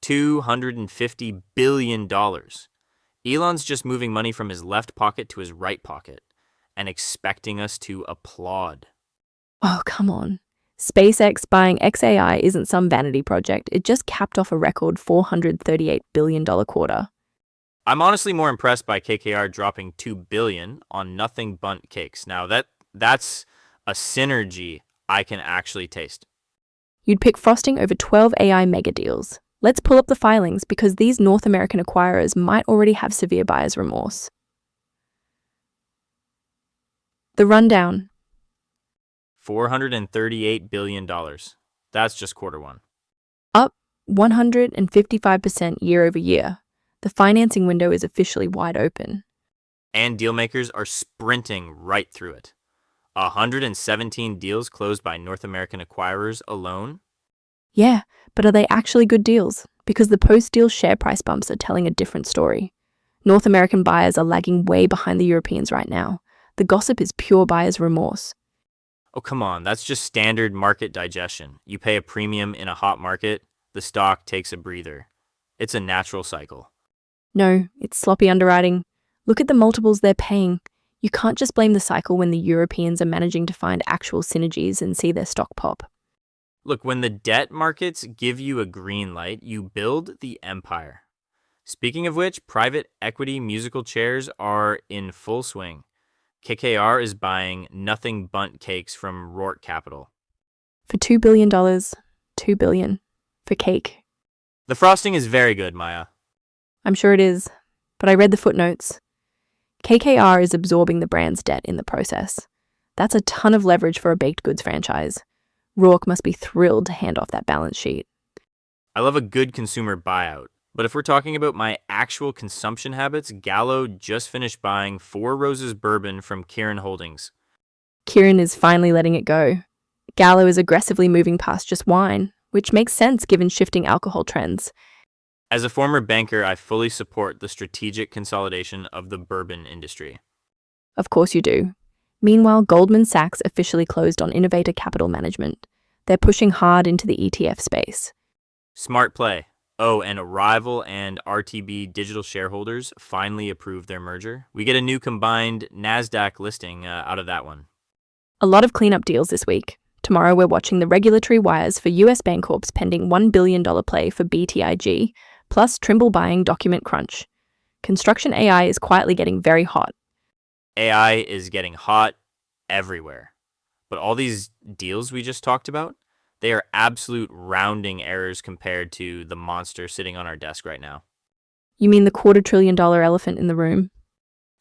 $250 billion. Elon's just moving money from his left pocket to his right pocket and expecting us to applaud. Oh, come on. SpaceX buying XAI isn't some vanity project. It just capped off a record $438 billion quarter. I'm honestly more impressed by KKR dropping $2 billion on Nothing Bundt Cakes. Now, that's a synergy I can actually taste. You'd pick frosting over 12 AI mega deals. Let's pull up the filings because these North American acquirers might already have severe buyer's remorse. The rundown. $438 billion. That's just quarter one. Up 155% year over year. The financing window is officially wide open. And dealmakers are sprinting right through it. 117 deals closed by North American acquirers alone. Yeah, but are they actually good deals? Because the post-deal share price bumps are telling a different story. North American buyers are lagging way behind the Europeans right now. The gossip is pure buyer's remorse. Oh, come on, that's just standard market digestion. You pay a premium in a hot market, the stock takes a breather. It's a natural cycle. No, it's sloppy underwriting. Look at the multiples they're paying. You can't just blame the cycle when the Europeans are managing to find actual synergies and see their stock pop. Look, when the debt markets give you a green light, you build the empire. Speaking of which, private equity musical chairs are in full swing. KKR is buying Nothing Bundt Cakes from Roark Capital. For $2 billion, $2 billion. For cake. The frosting is very good, Maya. I'm sure it is, but I read the footnotes. KKR is absorbing the brand's debt in the process. That's a ton of leverage for a baked goods franchise. Roark must be thrilled to hand off that balance sheet. I love a good consumer buyout, but if we're talking about my actual consumption habits, Gallo just finished buying Four Roses bourbon from Kirin Holdings. Kirin is finally letting it go. Gallo is aggressively moving past just wine, which makes sense given shifting alcohol trends. As a former banker, I fully support the strategic consolidation of the bourbon industry. Of course you do. Meanwhile, Goldman Sachs officially closed on Innovator Capital Management. They're pushing hard into the ETF space. Smart play. Oh, and RYVYL and RTB Digital shareholders finally approved their merger. We get a new combined Nasdaq listing out of that one. A lot of cleanup deals this week. Tomorrow we're watching the regulatory wires for US Bancorp's pending $1 billion play for BTIG, plus Trimble buying Document Crunch. Construction AI is quietly getting very hot. AI is getting hot everywhere. But all these deals we just talked about, they are absolute rounding errors compared to the monster sitting on our desk right now. You mean the $250 billion elephant in the room?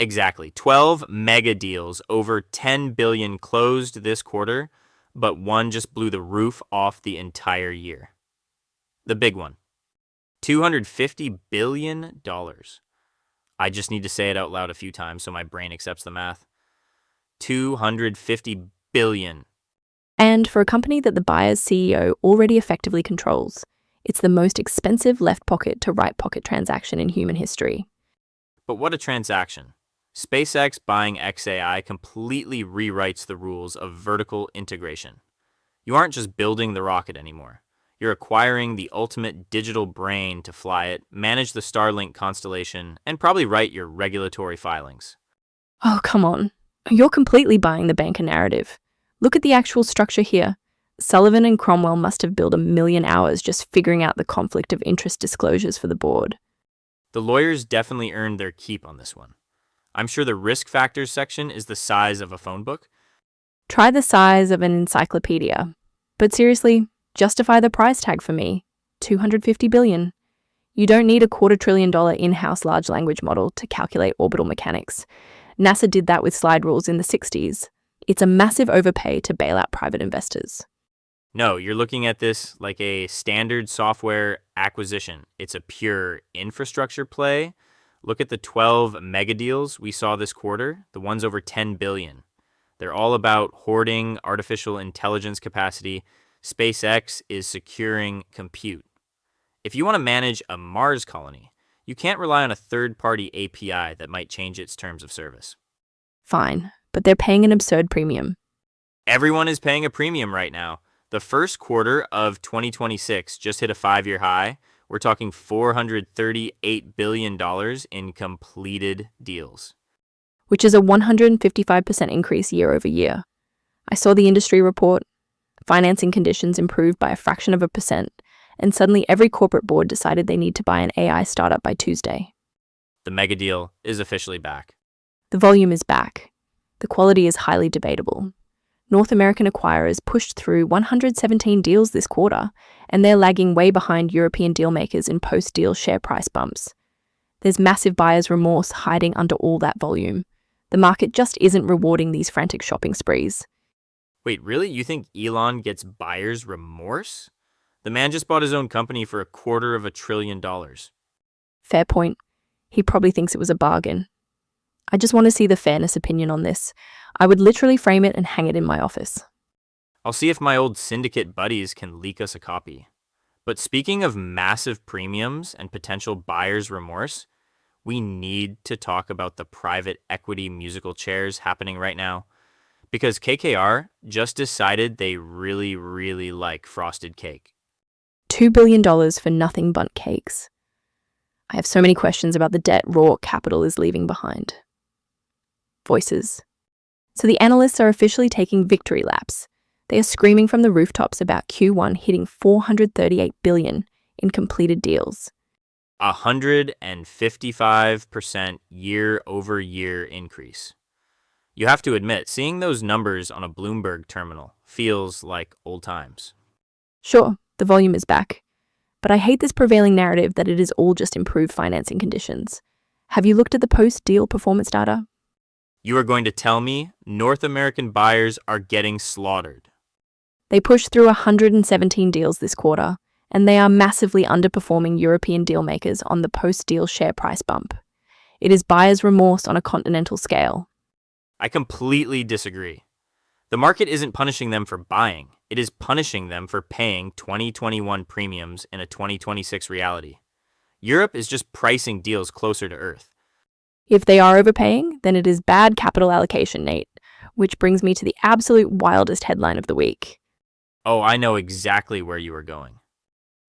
Exactly. 12 mega deals over $10 billion closed this quarter, but one just blew the roof off the entire year. The big one. $250 billion. I just need to say it out loud a few times so my brain accepts the math. $250 billion. And for a company that the buyer's CEO already effectively controls, it's the most expensive left pocket to right pocket transaction in human history. But what a transaction. SpaceX buying XAI completely rewrites the rules of vertical integration. You aren't just building the rocket anymore. You're acquiring the ultimate digital brain to fly it, manage the Starlink constellation, and probably write your regulatory filings. Oh, come on. You're completely buying the banker narrative. Look at the actual structure here. Sullivan and Cromwell must have billed 1 million hours just figuring out the conflict of interest disclosures for the board. The lawyers definitely earned their keep on this one. I'm sure the risk factors section is the size of a phone book. Try the size of an encyclopedia. But seriously, justify the price tag for me. $250 billion. You don't need a $250 billion in-house large language model to calculate orbital mechanics. NASA did that with slide rules in the 60s. It's a massive overpay to bail out private investors. No, you're looking at this like a standard software acquisition. It's a pure infrastructure play. Look at the 12 mega deals we saw this quarter, the ones over 10 billion. They're all about hoarding artificial intelligence capacity. SpaceX is securing compute. If you want to manage a Mars colony, you can't rely on a third-party API that might change its terms of service. Fine, but they're paying an absurd premium. Everyone is paying a premium right now. The first quarter of 2026 just hit a 5-year high We're talking $438 billion in completed deals. which is a 155% increase year over year. I saw the industry report. Financing conditions improved by a fraction of a percent, and suddenly every corporate board decided they need to buy an AI startup by Tuesday. The mega deal is officially back. The volume is back. The quality is highly debatable. North American acquirers pushed through 117 deals this quarter, and they're lagging way behind European dealmakers in post-deal share price bumps. There's massive buyer's remorse hiding under all that volume. The market just isn't rewarding these frantic shopping sprees. Wait, really? You think Elon gets buyer's remorse? The man just bought his own company for $250 billion. Fair point. He probably thinks it was a bargain. I just want to see the fairness opinion on this. I would literally frame it and hang it in my office. I'll see if my old syndicate buddies can leak us a copy. But speaking of massive premiums and potential buyer's remorse, we need to talk about the private equity musical chairs happening right now. Because KKR just decided they really, really like frosted cake. $2 billion for Nothing Bundt Cakes. I have so many questions about the debt Roark Capital is leaving behind. Voices. So the analysts are officially taking victory laps. They are screaming from the rooftops about Q1 hitting $438 billion in completed deals. 155% year-over-year increase. You have to admit, seeing those numbers on a Bloomberg terminal feels like old times. Sure, the volume is back. But I hate this prevailing narrative that it is all just improved financing conditions. Have you looked at the post-deal performance data? You are going to tell me North American buyers are getting slaughtered. They pushed through 117 deals this quarter, and they are massively underperforming European dealmakers on the post-deal share price bump. It is buyer's remorse on a continental scale. I completely disagree. The market isn't punishing them for buying. It is punishing them for paying 2021 premiums in a 2026 reality. Europe is just pricing deals closer to earth. If they are overpaying, then it is bad capital allocation, Nate, which brings me to the absolute wildest headline of the week. Oh, I know exactly where you are going.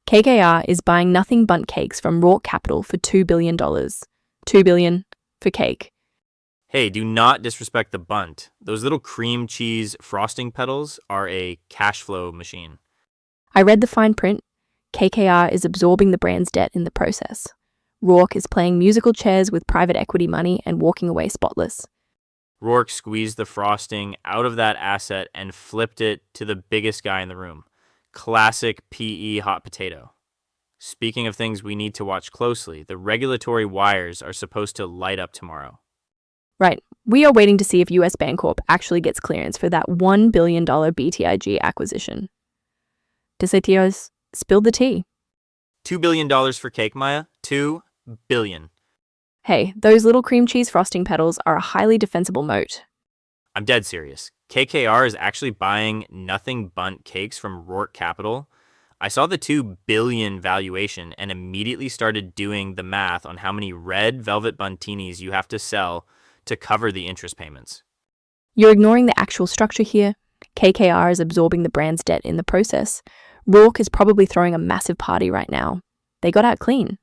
KKR is buying Nothing Bundt Cakes from Roark Capital for $2 billion. $2 billion for cake. Hey, do not disrespect the Bundt. Those little cream cheese frosting petals are a cash flow machine. I read the fine print. KKR is absorbing the brand's debt in the process. Roark is playing musical chairs with private equity money and walking away spotless. Roark squeezed the frosting out of that asset and flipped it to the biggest guy in the room. Classic PE hot potato. Speaking of things we need to watch closely, the regulatory wires are supposed to light up tomorrow. Right. We are waiting to see if US Bancorp actually gets clearance for that $1 billion BTIG acquisition. Desetios, spill the tea. $2 billion for cake, Maya? $2 billion. Hey, those little cream cheese frosting petals are a highly defensible moat. I'm dead serious. KKR is actually buying Nothing Bundt Cakes from Roark Capital. I saw the $2 billion valuation and immediately started doing the math on how many red velvet buntinis you have to sell to cover the interest payments. You're ignoring the actual structure here. KKR is absorbing the brand's debt in the process. Roark is probably throwing a massive party right now. They got out clean.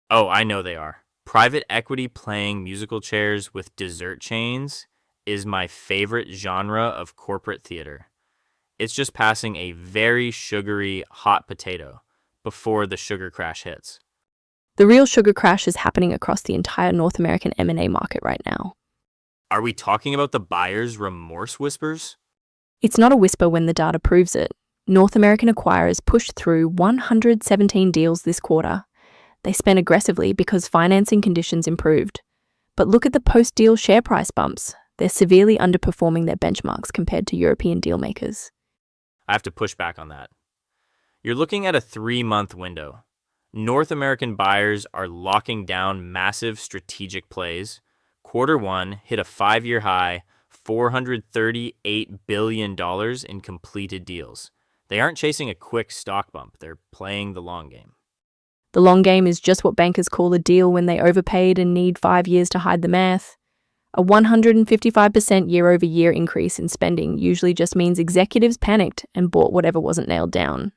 Oh, I know they are. Private equity playing musical chairs with dessert chains is my favorite genre of corporate theater. It's just passing a very sugary hot potato before the sugar crash hits. The real sugar crash is happening across the entire North American M&A market right now. Are we talking about the buyer's remorse whispers? It's not a whisper when the data proves it. North American acquirers pushed through 117 deals this quarter. They spent aggressively because financing conditions improved. But look at the post-deal share price bumps. They're severely underperforming their benchmarks compared to European dealmakers. I have to push back on that. You're looking at a 3-month window. North American buyers are locking down massive strategic plays. Q1 hit a 5-year high, $438 billion in completed deals. They aren't chasing a quick stock bump. They're playing the long game. The long game is just what bankers call a deal when they overpaid and need 5 years to hide the math. A 155% year-over-year increase in spending usually just means executives panicked and bought whatever wasn't nailed down.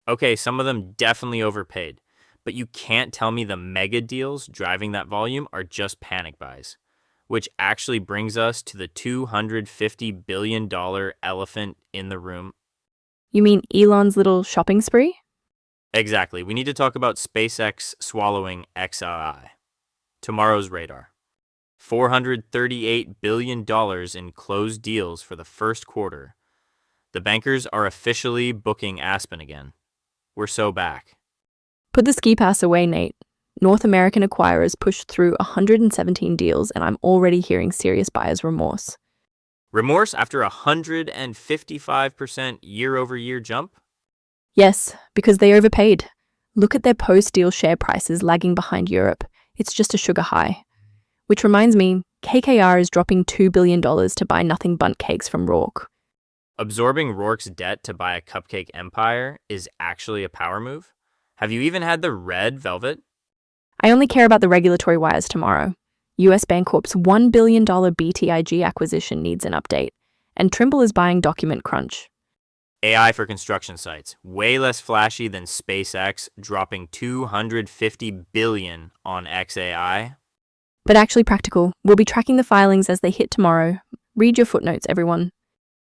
Okay, some of them definitely overpaid. But you can't tell me the mega deals driving that volume are just panic buys, which actually brings us to the $250 billion elephant in the room. You mean Elon's little shopping spree? Exactly. We need to talk about SpaceX swallowing XAI. Tomorrow's radar. $438 billion in closed deals for the first quarter. The bankers are officially booking Aspen again. We're so back. Put the ski pass away, Nate. North American acquirers pushed through 117 deals, and I'm already hearing serious buyer's remorse. Remorse after a 155% year-over-year jump? Yes, because they overpaid. Look at their post-deal share prices lagging behind Europe. It's just a sugar high. Which reminds me, KKR is dropping $2 billion to buy Nothing Bundt Cakes from Roark. Absorbing Roark's debt to buy a cupcake empire is actually a power move? Have you even had the red velvet? I only care about the regulatory wires tomorrow. US Bancorp's $1 billion BTIG acquisition needs an update, and Trimble is buying Document Crunch. AI for construction sites, way less flashy than SpaceX dropping $250 billion on XAI. But actually practical. We'll be tracking the filings as they hit tomorrow. Read your footnotes, everyone.